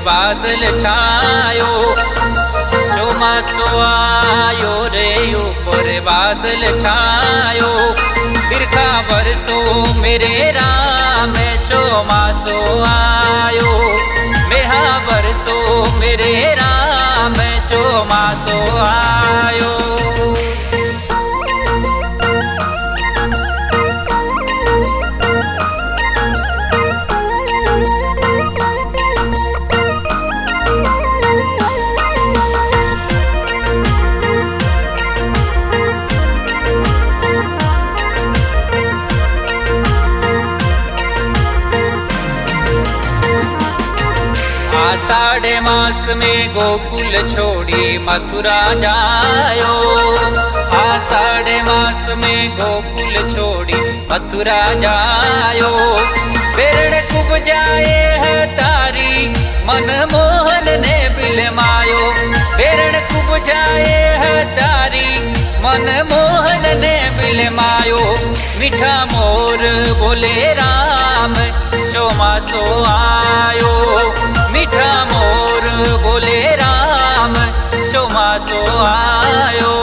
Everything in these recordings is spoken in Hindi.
बादल छायो। ચોમાસો આયો રે ઉપર બાદલ છાયો, બિરખા બરસો મેરે રામ ચોમાસો આયો, મેહા બરસો મેરે રામ ચોમાસો આયો। आषाढ़ मास में गोकुल छोड़ी मथुरा जायो। आषाढ़ मास में गोकुल छोड़ी मथुरा जायो। पेड़ कुब जाए है तारी मन मोहन ने बिलमायो। पेड़ कुब जाए है तारी मन मोहन ने बिलमायो। मीठा मोर बोले राम ચોમાસો આયો, મીઠા મોર બોલે રામ ચોમાસો આયો।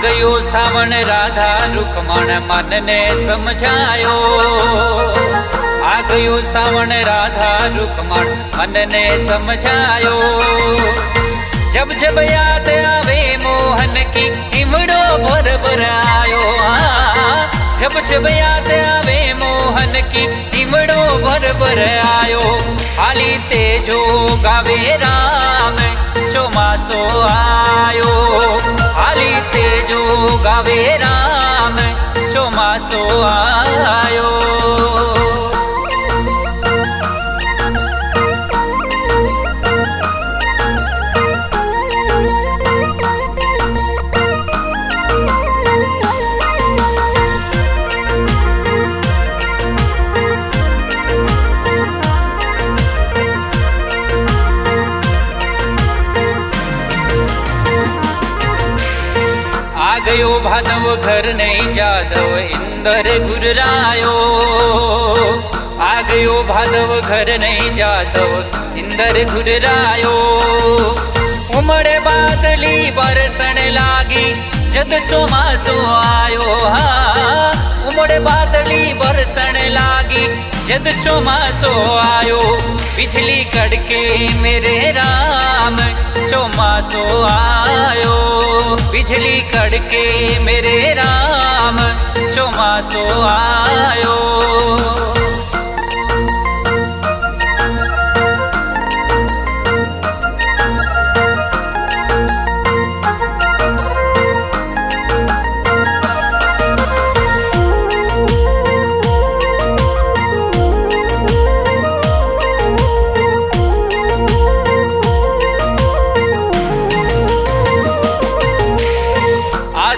गयो सावन राधा रुक्मण मन ने समझायो। आ गयो सावन राधा रुक्मण मन ने समझायो। जब जब याद आवे मोहन की इमड़ो भर भर आयो। जब जब याद आवे मोहन की इमड़ो भर भर आयो। हाली तेजो गावे राम ચોમાસો આયો। હાલી તેજો ગાવે રામ ચોમાસો આયો। गयो भादव घर नहीं जादव इंदर गुर्रायो। आ गयो भादव घर नहीं जादव इंदर गुर्रायो। उमड़े बादली बरसण लागी जद ચોમાસો आयो। हाँ उमड़े बादली बरसण लागी जद ચોમાસો आयो। बिजली कड़के मेरे राम ચોમાસો आयो। बिजली कड़के मेरे राम ચોમાસો आयो।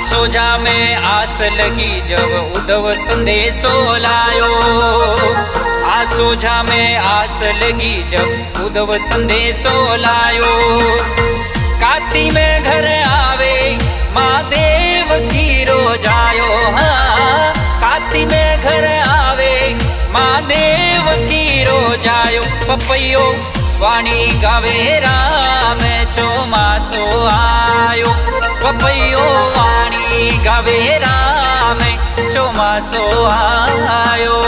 सोजा में आस लगी जब उद्धव संदेशो लायो। आ सोजा में आस लगी जब उद्धव संदेशो लायो। काती में घर आवे महादेव की रोजायो। हाँ काती में घर आवे महादेव की रोजायो। पपैयो वाणी गावे राम ચોમાસો आयो। पपैयो वाणी गावे राम ચોમાસો आयो।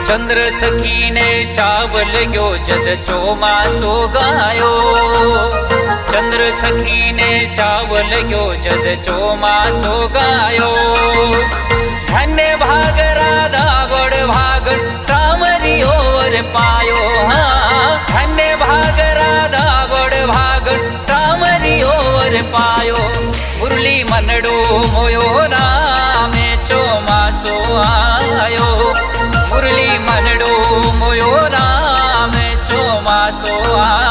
चंद्र सखी ने चावल गयो जद ચોમાસો गायो। चंद्र सखी ने चावल गयो जद ચોમાસો गायो। धन्य भाग राधा बड़ भाग મોયો રામે ચોમાસો આયો મુરલી મનડો મોયો રામે ચોમાસો આયો